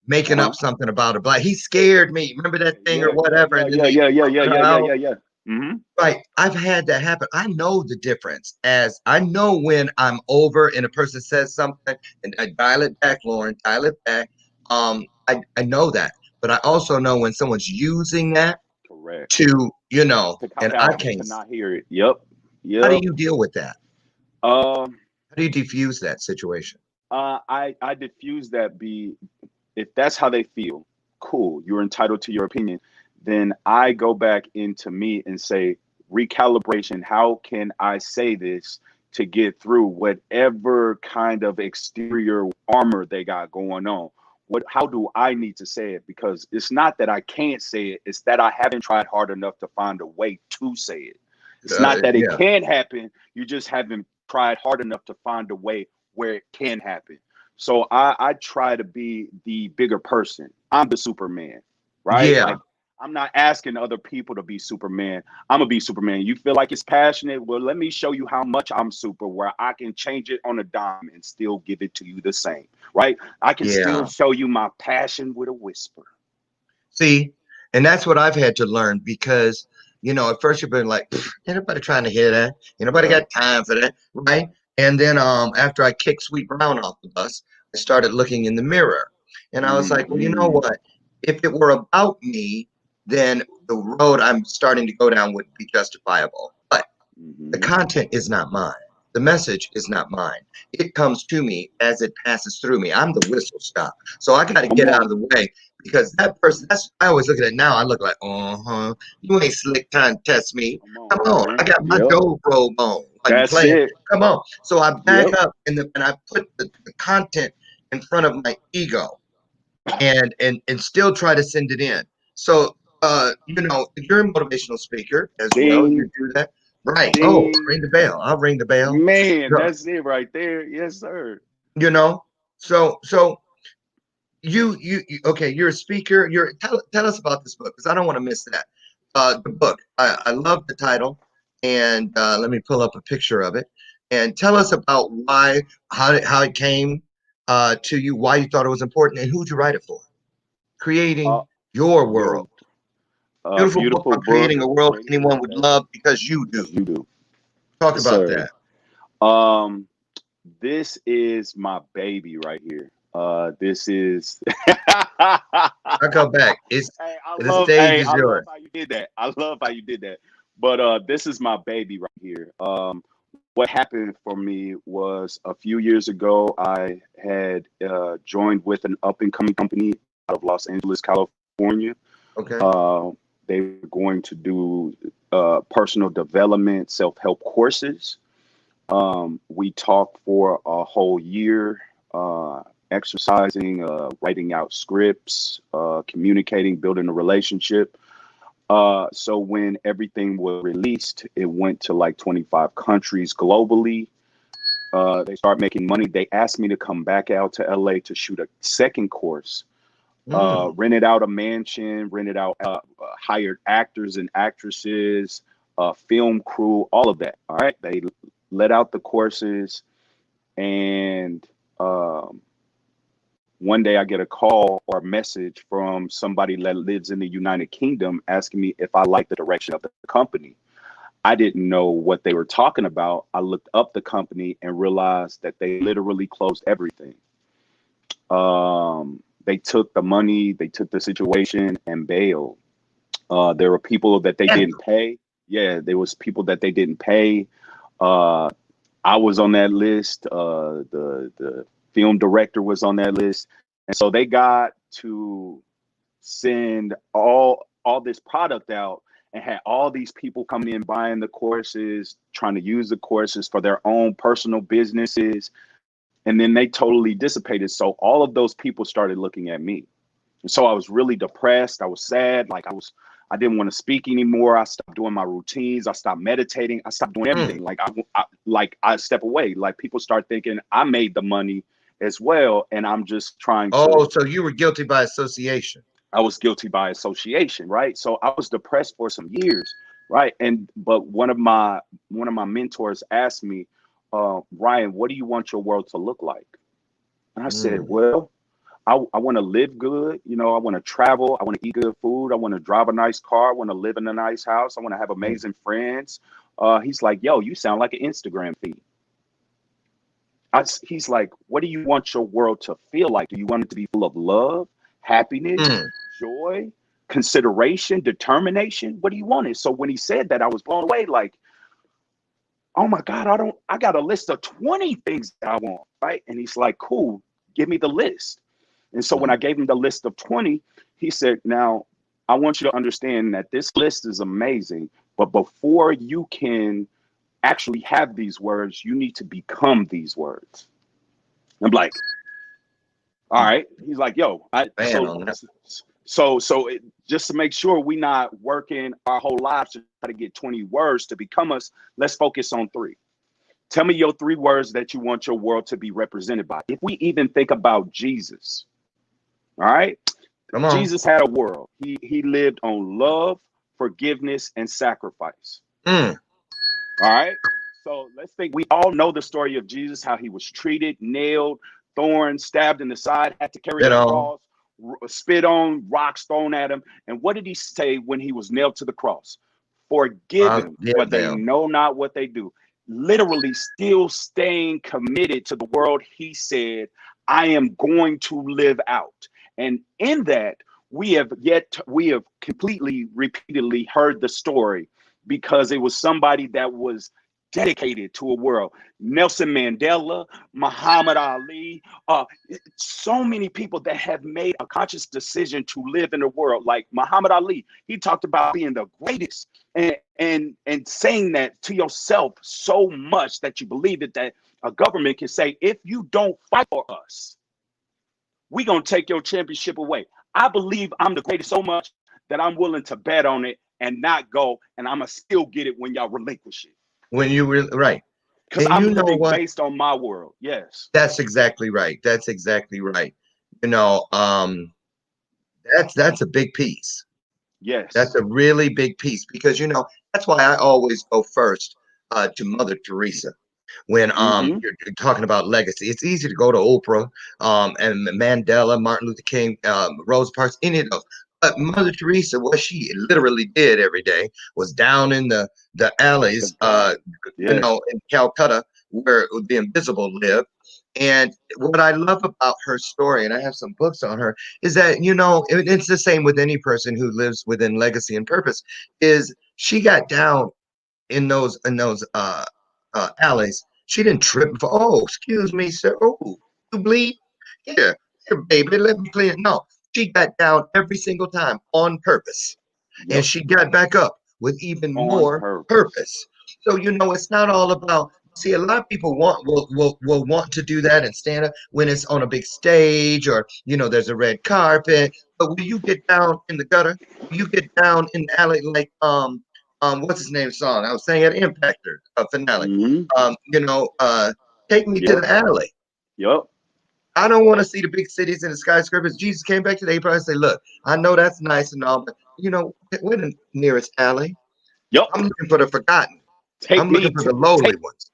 making Uh-huh. up something about a black. He scared me. Remember that thing or Yeah, yeah, whatever, yeah, and then yeah, they yeah, yeah, yeah, put her yeah, yeah, out. yeah, yeah. Mm-hmm. Right. I've had that happen. I know the difference. As I know when I'm over and a person says something and I dial it back, Lauren, dial it back. I know that. But I also know when someone's using that Correct. to, To and count I out and can't. to not hear it. Yep. How do Yep. you deal with that? Um. How do you defuse that situation? I diffuse that. If that's how they feel, cool. You're entitled to your opinion. Then I go back into me and say, recalibration. How can I say this to get through whatever kind of exterior armor they got going on? How do I need to say it? Because it's not that I can't say it, it's that I haven't tried hard enough to find a way to say it. It's not that it Yeah. can happen, you just haven't tried hard enough to find a way where it can happen. So I try to be the bigger person. I'm the Superman, right? Yeah. Like, I'm not asking other people to be Superman. I'm gonna be Superman. You feel like it's passionate? Well, let me show you how much I'm super, where I can change it on a dime and still give it to you the same, right? I can still Yeah. show you my passion with a whisper. See, and that's what I've had to learn because, at first you've been like, ain't nobody trying to hear that. Ain't nobody Yeah. got time for that, right? And then after I kicked Sweet Brown off the bus, I started looking in the mirror. And I was like, well, you know Mm-hmm. what? If it were about me, then the road I'm starting to go down would be justifiable. But the Mm-hmm. content is not mine. The message is not mine. It comes to me as it passes through me. I'm the whistle stop. So I got to Come get out of on. the way because that person, I always look at it now. I look like, you ain't slick trying to test me. Come on, Come on. I man. got my Yep. dope robe on while you That's playing. it. Come on. So I back Yep. up and I put the content in front of my ego and still try to send it in. So you're a motivational speaker as well. You Ding, do that. Right. Oh, ding. ring the bell. I'll ring the bell. Man, No, that's it right there. Yes, sir. you know. So okay, you're a speaker. Tell us about this book because I don't want to miss that. The book. I love the title. And let me pull up a picture of it. And tell us about how it came to you, why you thought it was important, and who'd you write it for? Uh, Creating your your world. Beautiful book beautiful on book, creating a world creating a anyone world would better love because you do. because you do. Talk Yes, about sir. that. Um, this is my baby right here. This is. I'll go back. The stage Hey, is I love yours. how you did that. I love how you did that. But this is my baby right here. What happened for me was a few years ago, I had joined with an up and coming company out of Los Angeles, California. Okay. Uh, they were going to do personal development, self help courses. We talked for a whole year, exercising, writing out scripts, communicating, building a relationship. So when everything was released, it went to like 25 countries globally. They started making money. They asked me to come back out to LA to shoot a second course. Mm. Rented out a mansion, rented out, hired actors and actresses, film crew, all of that. All right. They let out the courses. And one day I get a call or a message from somebody that lives in the United Kingdom asking me if I like the direction of the company. I didn't know what they were talking about. I looked up the company and realized that they literally closed everything. They took the money, they took the situation and bailed. There were people that they didn't pay. Yeah, there was people that they didn't pay. Uh, I was on that list. The film director was on that list, and so they got to send all this product out and had all these people coming in buying the courses, trying to use the courses for their own personal businesses, and then they totally dissipated. So all of those people started looking at me. And so I was really depressed. I was sad. I didn't want to speak anymore. I stopped doing my routines. I stopped meditating. I stopped doing Mm. everything. I step away. Like, people start thinking I made the money as well, and I'm just trying to. Oh, so you were guilty by association. I was guilty by association, right? So I was depressed for some years, right? But one of my mentors asked me, Ryan, what do you want your world to look like? And I said, Mm. well, I want to live good. You know, I want to travel. I want to eat good food. I want to drive a nice car. I want to live in a nice house. I want to have amazing friends. He's like, yo, you sound like an Instagram feed. He's like, what do you want your world to feel like? Do you want it to be full of love, happiness, Mm. joy, consideration, determination? What do you want it? So when he said that, I was blown away. Like, oh my God, I got a list of 20 things that I want, right? And he's like, cool, give me the list. And so when I gave him the list of 20, he said, now I want you to understand that this list is amazing, but before you can actually have these words, you need to become these words. I'm like, all right. He's like, yo, Man on that. just to make sure we not working our whole lives to try to get 20 words to become us, let's focus on 3. Tell me your 3 words that you want your world to be represented by. If we even think about Jesus, all right, Come on. Jesus had a world. He lived on love, forgiveness, and sacrifice. Mm. All right. So let's think. We all know the story of Jesus, how he was treated, nailed, thorns, stabbed in the side, had to carry Spit a on. cross, spit on, rocks thrown at him. And what did he say when he was nailed to the cross? Forgive them, for they know not what they do. Literally still staying committed to the world he said, I am going to live out. And in that, we have completely, repeatedly heard the story, because it was somebody that was dedicated to a world. Nelson Mandela, Muhammad Ali, so many people that have made a conscious decision to live in the world. Like Muhammad Ali, he talked about being the greatest, and saying that to yourself so much that you believe it, that a government can say, if you don't fight for us, we're going to take your championship away. I believe I'm the greatest so much that I'm willing to bet on it and not go, and I'm going to still get it when y'all relinquish it. When you right. Because And I'm you know living what? based on my world. Yes. That's exactly right. That's exactly right. You know, that's a big piece. Yes. That's a really big piece, because you know that's why I always go first to Mother Teresa when you're talking about legacy. It's easy to go to Oprah and Mandela, Martin Luther King, Rosa Parks, any of those. But Mother Teresa, what she literally did every day was down in the alleys, you know, in Calcutta, where the invisible live. And what I love about her story, and I have some books on her, is that, you know, it's the same with any person who lives within legacy and purpose, is she got down in those alleys. She didn't trip for, oh, excuse me, sir. Oh, you bleed? Here, baby, let me clean it. No, she got down every single time on purpose. And she got back up with even more purpose. So, you know, it's not all about, see, a lot of people will want to do that and stand up when it's on a big stage, or, you know, there's a red carpet. But when you get down in the gutter, you get down in the alley, like what's his name song? I was saying at Impactor finale. You know, take me to the alley. Yep. I don't want to see the big cities and the skyscrapers. Jesus came back today, he probably say, look, I know that's nice and all, but you know, we're the nearest alley. Yep. I'm looking for the forgotten. I'm looking for the lowly ones.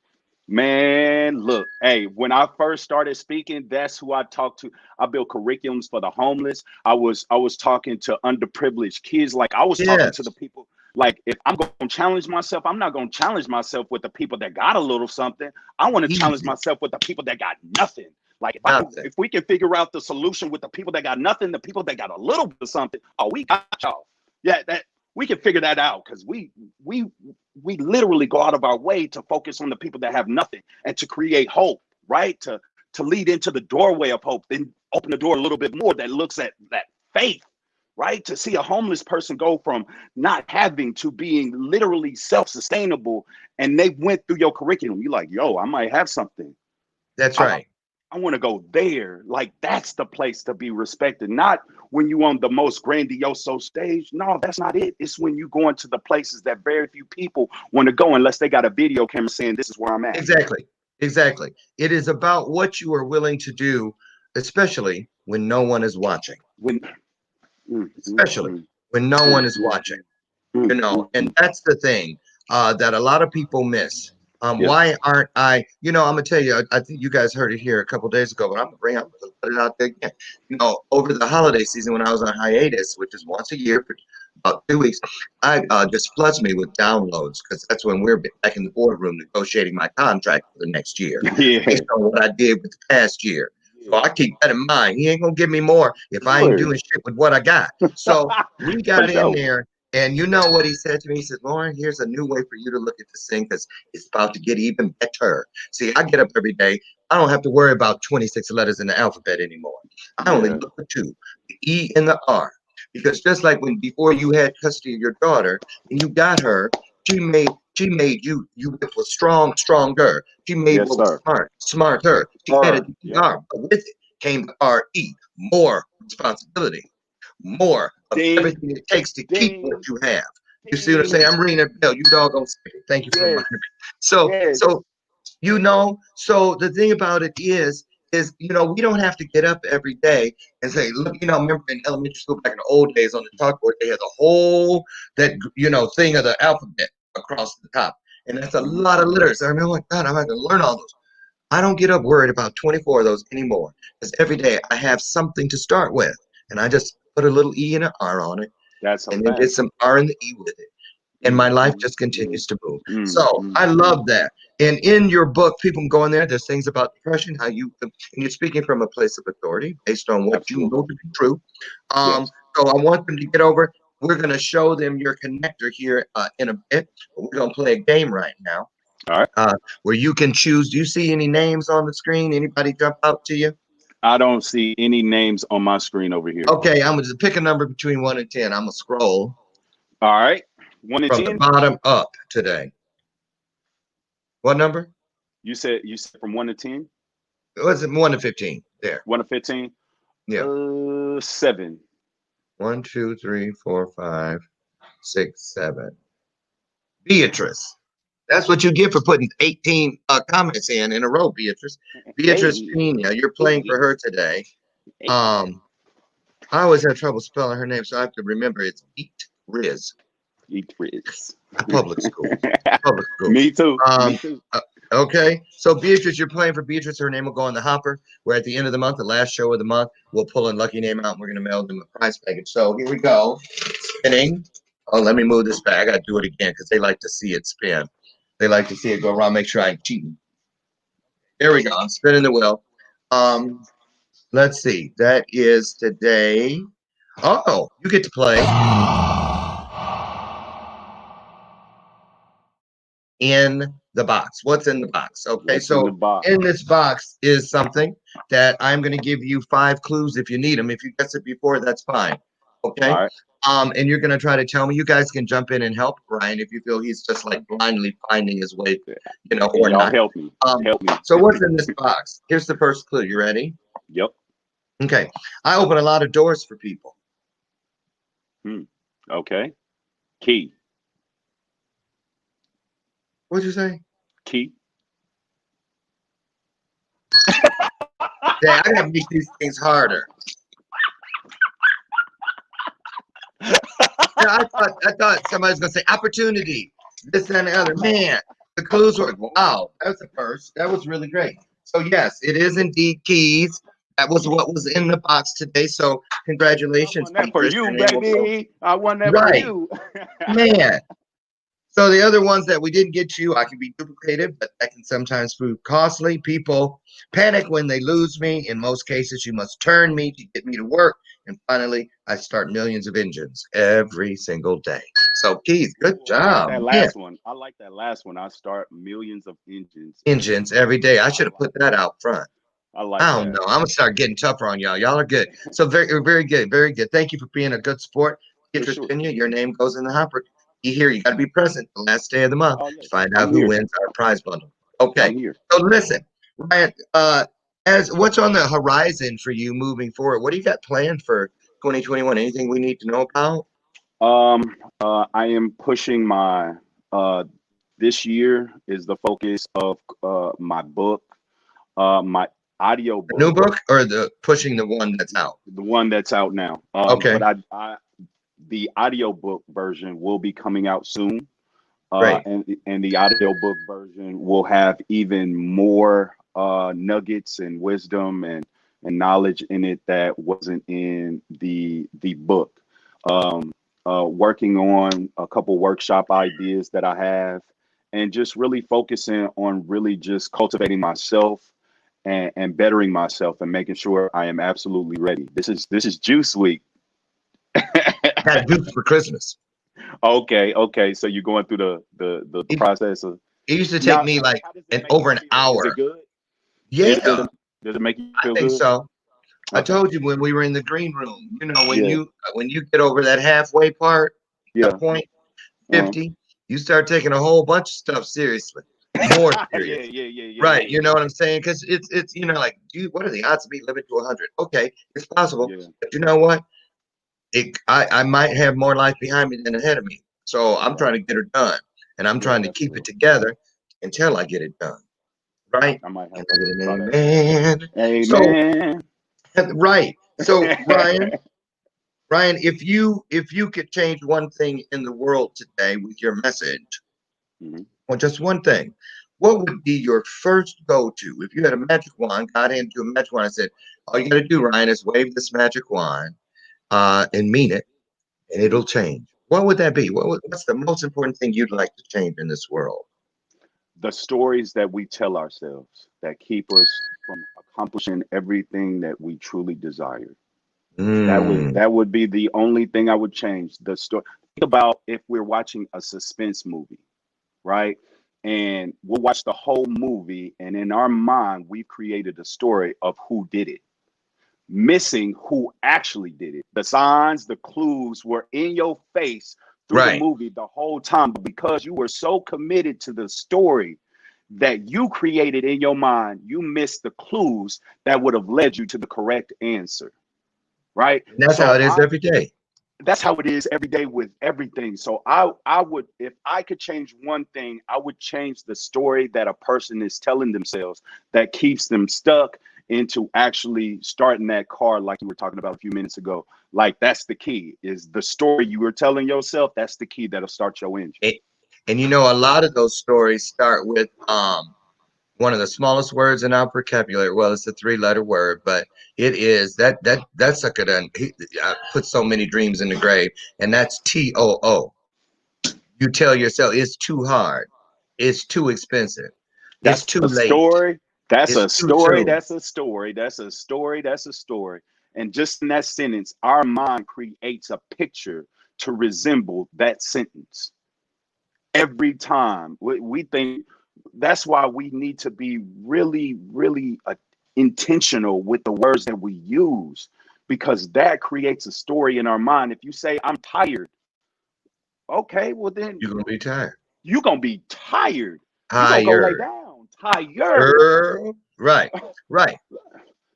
Man, look, hey, when I first started speaking, that's who I talked to. I built curriculums for the homeless. I was talking to underprivileged kids. Like I was talking to the people. Like if I'm going to challenge myself, I'm not going to challenge myself with the people that got a little something. I want to challenge myself with the people that got nothing. Like if we can figure out the solution with the people that got nothing, the people that got a little bit of something, oh, we got y'all. Yeah, that we can figure that out, because we literally go out of our way to focus on the people that have nothing and to create hope, right? To lead into the doorway of hope, then open the door a little bit more that looks at that faith, right? To see a homeless person go from not having to being literally self-sustainable, and they went through your curriculum. You're like, yo, I might have something. That's right. I want to go there. Like that's the place to be respected. Not when you on the most grandiose stage. No, that's not it. It's when you go into the places that very few people want to go unless they got a video camera saying this is where I'm at. Exactly. Exactly. It is about what you are willing to do, especially when no one is watching. Especially when no one is watching. You know, and that's the thing that a lot of people miss. Yeah. Why aren't I? I'm gonna tell you. I think you guys heard it here a couple days ago, but I'm gonna put it out there again. Over the holiday season when I was on hiatus, which is once a year for about 2 weeks, I just floods me with downloads because that's when we're back in the boardroom negotiating my contract for the next year Yeah. based on what I did with the past year. So I keep that in mind. He ain't gonna give me more if I ain't Sure. doing shit with what I got. So we For got in sure. there, and you know what he said to me? He said, "Lauren, here's a new way for you to look at this thing because it's about to get even better." See, I get up every day. I don't have to worry about 26 letters in the alphabet anymore. I only Yeah. look for two, the E and the R. Because just like when before you had custody of your daughter and you got her, she made you was stronger. She made Yes, what was sir. smarter. She added Sir. the Yeah. ER, but with it came the RE, more responsibility, more of Ding. everything it takes to keep what Ding. you have. You see what I'm Ding. saying? I'm reading a bill. You doggone second. Thank you for Yes. reminding me. So, Yes. so so the thing about it is we don't have to get up every day and say, look, remember in elementary school back in the old days on the chalkboard, they had the whole that thing of the alphabet across the top. And that's a Mhm. lot of letters. I mean, oh my God, I'm not gonna learn all those. I don't get up worried about 24 of those anymore. Because every day I have something to start with. And I just put a little E and an R on it That's a and then get fact. some R and the E with it and my life Mm-hmm. just continues to move. So Mm-hmm. I love that. And in your book, people can go in there. There's things about depression, how and you're speaking from a place of authority based on what you Absolutely. know to be true. Yes. So I want them to get over. We're going to show them your connector here in a bit. But we're going to play a game right now All right. where you can choose. Do you see any names on the screen? Anybody jump out to you? I don't see any names on my screen over here. Okay, I'm going to pick a number between 1 and 10. I'm going to scroll All right. 1 and from the 10. bottom up today. What number? You said from 1 to 10? Was it 1 to 15? There. 1 to 15? Yeah. 7. 1, 2, 3, 4, 5, 6, 7. Beatrice. That's what you get for putting 18 comments in a row, Beatrice. Beatrice Hey. Pena, you're playing Hey. for her today. Hey. I always have trouble spelling her name, so I have to remember it's Beat Riz. Eat Fritz. Public school. Public school. Me too. Me Um, too. okay. So Beatrice, you're playing for Beatrice. Her name will go in the hopper. Where at the end of the month, the last show of the month, we'll pull a lucky name out and we're going to mail them a prize package. So here we go. Spinning. Oh, let me move this back. I got to do it again because they like to see it spin. They like to see it go around. Make sure I'm cheating. There we go. I'm spinning the wheel. Let's see. That is today. Oh, you get to play in the box. What's in the box? Okay, What's in the so box? in this box is something that I'm going to give you 5 clues if you need them. If you guess it before, that's fine. Okay. All right. And you're going to try to tell me. You guys can jump in and help Brian if you feel he's just like blindly finding his way, or Y'all not. help me. Help me. So what's in this box? Here's the first clue. You ready? Yep. Okay. I open a lot of doors for people. Okay. Key. What'd you say? Key. Yeah, I gotta make these things harder. I thought somebody was gonna say opportunity, this and the other. Man, the clues were wow. That was the first. That was really great. So yes, it is indeed keys. That was what was in the box today. So I congratulations, won that for Beatrice. you, Your name will go baby. I won that for right, you. man. So the other ones that we didn't get to, I can be duplicated, but that can sometimes prove costly. People panic when they lose me. In most cases, you must turn me to get me to work. And finally, I start millions of engines every single day. So Keith, good Ooh, I like job. that Yeah, last one. I like that last one. I start millions of engines every engines day. every day. I I should have like put that out front. I like I don't that. know. I'm gonna start getting tougher on y'all. Y'all are good. So very, very good, very good. Thank you for being a good sport. For Beatrice sure. Pena, your name goes in the hopper. You here? You got to be present the last day of the month Oh, to yeah. find out I'm who here. wins our prize bundle. Okay. I'm here. So listen, Ryan. As what's on the horizon for you moving forward? What do you got planned for 2021? Anything we need to know about? I am pushing my this year is the focus of my book, my audio A new book, book or the pushing the one that's out? the one that's out now. Okay. But the audio book version will be coming out soon. Great. And the audiobook version will have even more nuggets and wisdom and knowledge in it that wasn't in the book. Um, Working on a couple workshop ideas that I have, and just really focusing on really just cultivating myself and bettering myself and making sure I am absolutely ready. This is Juice Week. Got juice for Christmas. Okay. So you're going through the It, process of it used to take now. me like How does it make over you an feel? Is it hour. good? Yeah, Does it make you I feel think good? so. I Okay. told you when we were in the green room, Yeah. when you get over that halfway part, the Yeah. point Uh-huh. 50, you start taking a whole bunch of stuff seriously, more serious. Right. You know what I'm saying? Because it's like, dude, what are the odds of me living to 100? Okay, it's possible. Yeah. But you know what? I might have more life behind me than ahead of me. So I'm Right. trying to get her done. And I'm Yeah, trying to that's keep it real. together until I get it done. Right? I might Can have I to get try an that. amen? So Amen. right. So Ryan, if you could change one thing in the world today with your message, Mhm. or just one thing, what would be your first go-to? If you had a magic wand, got into a magic wand, and said, all you gotta do, Ryan, is wave this magic wand, and mean it, and it'll Mhm. change. What would that be? What's the most important thing you'd like to change in this world? The stories that we tell ourselves that keep us from accomplishing everything that we truly desire. Mm, That would be the only thing I would change. The story. Think about if we're watching a suspense movie, right? And we'll watch the whole movie, and in our mind, we've created a story of who did it, missing who actually did it. The signs, the clues were in your face through the right. movie the whole time, but because you were so committed to the story that you created in your mind, you missed the clues that would have led you to the correct answer, right? And that's how So it is every day. that's how it is every day with everything. So I would, if I could change one thing, I would change the story that a person is telling themselves that keeps them stuck into actually starting that car, like you were talking about a few minutes ago. Like that's the key, is the story you were telling yourself. That's the key that'll start your engine. It, and a lot of those stories start with one of the smallest words in our vocabulary. Well, it's a three-letter word, but it is that sucker done put so many dreams in the grave, and that's TOO. You tell yourself it's too hard, it's too expensive, it's That's too a late, story. That's it's a too story. soon. That's a story. That's a story. That's a story. And just in that sentence, our mind creates a picture to resemble that sentence every time. We think that's why we need to be really, really intentional with the words that we use, because that creates a story in our mind. If you say, I'm tired, okay, well, then You're gonna be tired, you're going to be tired. You're going to go lay tired, down, tired. girl. Right, right.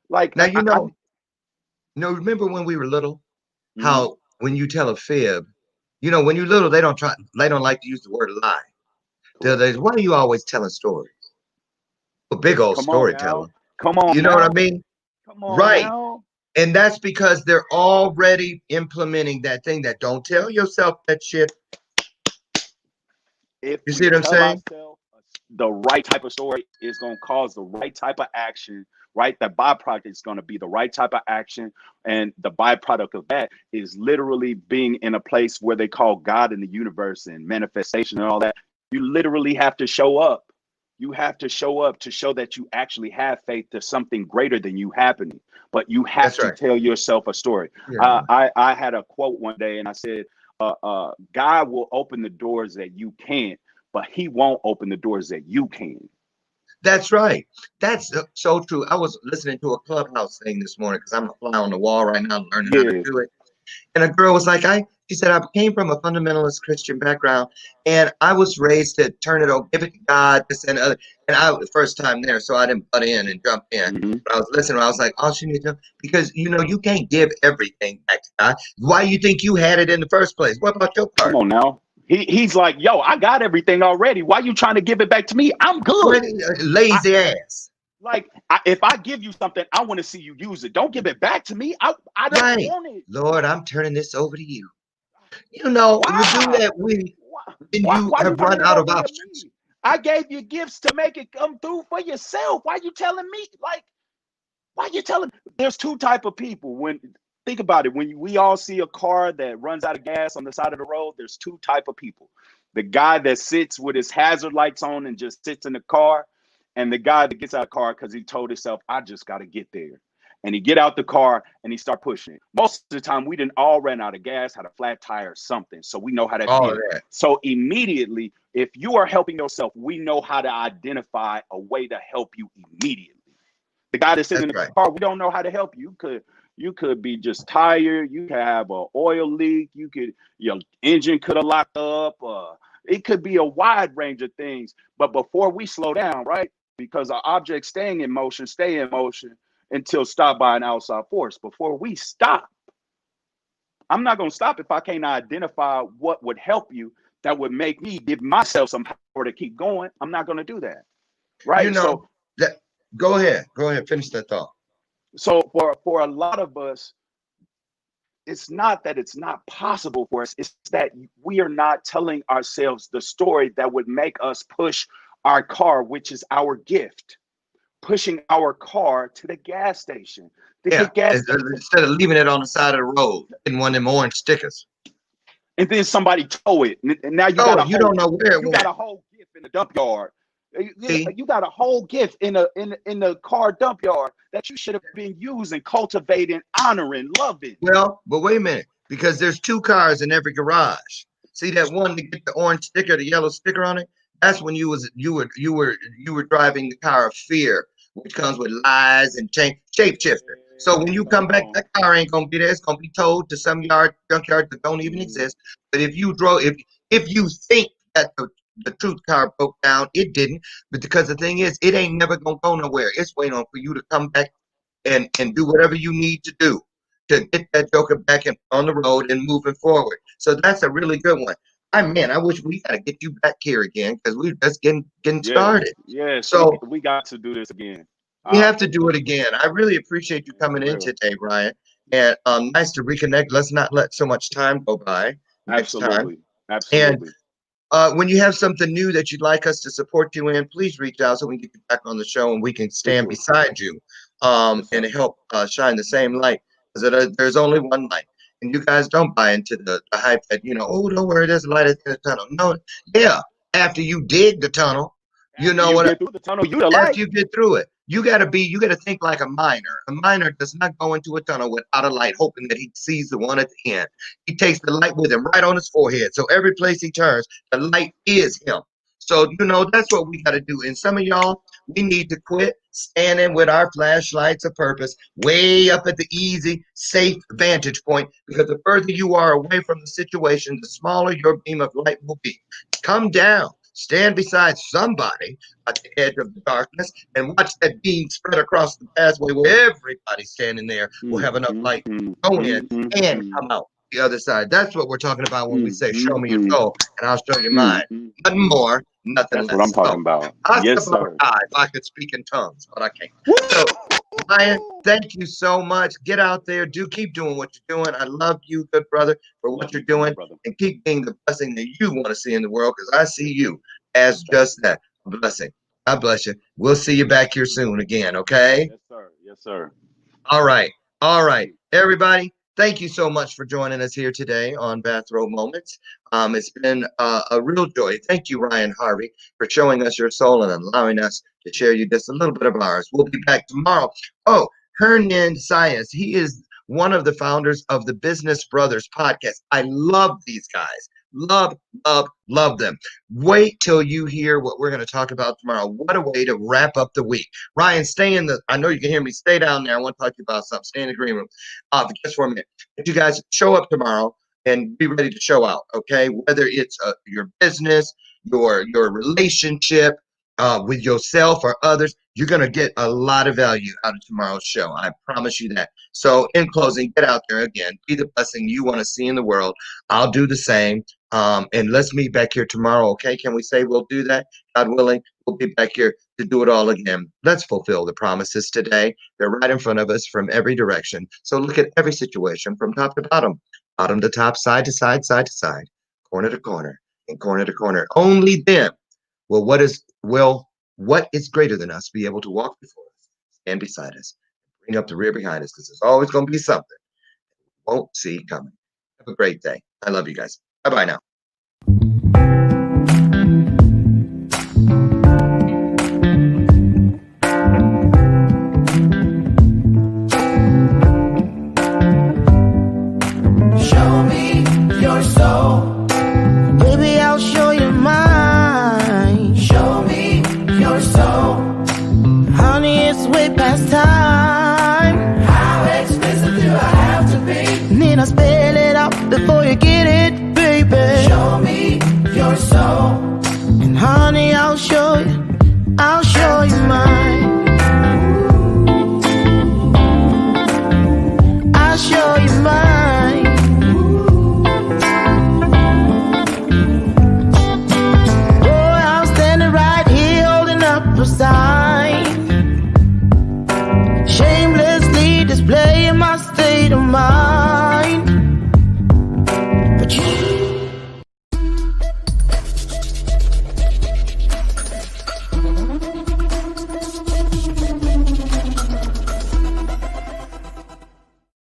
Like, Now I remember when we were little, mhm, how when you tell a fib, when you're little, they don't like to use the word lie. correct. Why are you always telling stories? A big old Come on storyteller. now. Come on You know what I now. mean? Come on Right. now. And that's because they're already implementing that thing that don't tell yourself that shit. If You see we what I'm tell saying? ourselves the right type of story, is going to cause the right type of action, right? The byproduct is going to be the right type of action. And the byproduct of that is literally being in a place where they call God in the universe and manifestation and all that. You literally have to show up. You have to show up to show that you actually have faith to something greater than you happening. But you have That's to right. tell yourself a story. Yeah. I had a quote one day and I said, God will open the doors that you can't, but he won't open the doors that you can. That's right. That's so true. I was listening to a clubhouse thing this morning because I'm a fly on the wall right now learning how to Yeah. do it. And a girl was like, she said, I came from a fundamentalist Christian background and I was raised to turn it over, give it to God, this and other. And the first time there, so I didn't butt in and jump in. Mhm. But I was listening, I was like, oh, she needs to, because you can't give everything back to God. Why you think you had it in the first place? What about your Come part? on now. He's like, yo, I got everything already. Why you trying to give it back to me? I'm good. I, Lazy ass. if I give you something, I want to see you use it. Don't give it back to me. I don't Right. want it. Lord, I'm turning this over to you. You do Why? that. then Why you you have run turning it out of over to options. me? I gave you gifts to make it come through for yourself. Why you telling me? Like, why you telling? There's two type of people. When think about it, when we all see a car that runs out of gas on the side of the road, there's two type of people. The guy that sits with his hazard lights on and just sits in the car, and the guy that gets out of the car because he told himself, I just got to get there. And he get out the car and he start pushing it. Most of the time, we didn't all ran out of gas, had a flat tire or something. So we know how that All of feels. that. So immediately, if you are helping yourself, we know how to identify a way to help you immediately. The guy that's sitting in That's the right. car, we don't know how to help you. You could be just tired. You could have an oil leak. Your engine could have locked up. It could be a wide range of things. But before we slow down, right? Because our objects stay in motion until stopped by an outside force. Before we stop, I'm not going to stop if I can't identify what would help you that would make me give myself some power to keep going. I'm not going to do that. You Right. know that. Go ahead. Go ahead. Finish that thought. So for a lot of us, it's not that it's not possible for us. It's that we are not telling ourselves the story that would make us push our car, which is our gift, pushing our car to the gas station to Yeah. get gas station. Instead of leaving it on the side of the road in one of them orange stickers. And then somebody tow it. And now you Oh, got a you whole don't know where it you got went. a whole gift in the dump yard. See? You got a whole gift in the car dump yard that you should have been using, cultivating, honoring, loving. Well, but wait a minute, because there's two cars in every garage. See that one to get the orange sticker, the yellow sticker on it? That's when you were driving the car of fear, which comes with lies and shapeshifter. So when you Come come back, on. that car ain't gonna be there. It's gonna be towed to some junkyard that don't even exist. But if you think that the truth car broke down, it didn't. But because the thing is, it ain't never gonna go nowhere. It's waiting on for you to come back and do whatever you need to do to get that joker back on the road and moving forward. So that's a really good one. I wish we gotta get you back here again because we're just getting Yes, started. yes, So we got to do this again. we have to For do it again. I really appreciate you coming in real. today, Brian. And nice to reconnect. Let's not let so much time go by next time. Absolutely. And Absolutely. when you have something new that you'd like us to support you in, please reach out so we can get you back on the show and we can For stand sure. beside you Yes, and sir. help shine the same light. Because there's only one light. And you guys don't buy into the hype that, oh, don't worry, there's a light at the end of the tunnel. No, yeah, after you dig the tunnel, you After know you what? get through the tunnel, you the After light. you get through it, you gotta think like a miner. A miner does not go into a tunnel without a light, hoping that he sees the one at the end. He takes the light with him right on his forehead. So every place he turns, the light is him. So that's what we gotta do. And some of y'all, we need to quit standing with our flashlights of purpose way up at the easy, safe vantage point, because the further you are away from the situation, the smaller your beam of light will be. Come down, stand beside somebody at the edge of the darkness and watch that beam spread across the pathway where everybody standing there will have enough light go in and come out the other side. That's what we're talking about when we say, show me your soul and I'll show you mine. Nothing more, nothing That's what I'm less. talking So, about. hasta Yes, sir. if I could speak in tongues, but I can't. So, Ryan, thank you so much. Get out there. Keep doing what you're doing. I love you, good brother, for what Love you're you too, my doing brother. and keep being the blessing that you want to see in the world because I see you as just that, a blessing. God bless you. We'll see you back here soon again, okay? Yes, sir. Yes, sir. All right. All right. Everybody, thank you so much for joining us here today on Bathrobe Moments. It's been a real joy. Thank you, Ryan Harvey, for showing us your soul and allowing us to share you just a little bit of ours. We'll be back tomorrow. Oh, Hernan Science. He is one of the founders of the Business Brothers podcast. I love these guys. Love, love, love them. Wait till you hear what we're going to talk about tomorrow. What a way to wrap up the week. Ryan, I know you can hear me. Stay down there. I want to talk to you about something. Stay in the green room. Just for a minute. If you guys show up tomorrow and be ready to show out, okay? Whether it's your business, your relationship with yourself or others, you're going to get a lot of value out of tomorrow's show. I promise you that. So in closing, get out there again. Be the blessing you want to see in the world. I'll do the same. And let's meet back here tomorrow, okay? Can we say we'll do that? God willing, we'll be back here to do it all again. Let's fulfill the promises today. They're right in front of us from every direction. So look at every situation from top to bottom to top, side to side, side to side, corner to corner. and corner to corner. Only then will what is greater than us be able to walk before us, stand beside us, bring up the rear behind us, because there's always going to be something we won't see coming. Have a great day. I love you guys. Bye-bye now.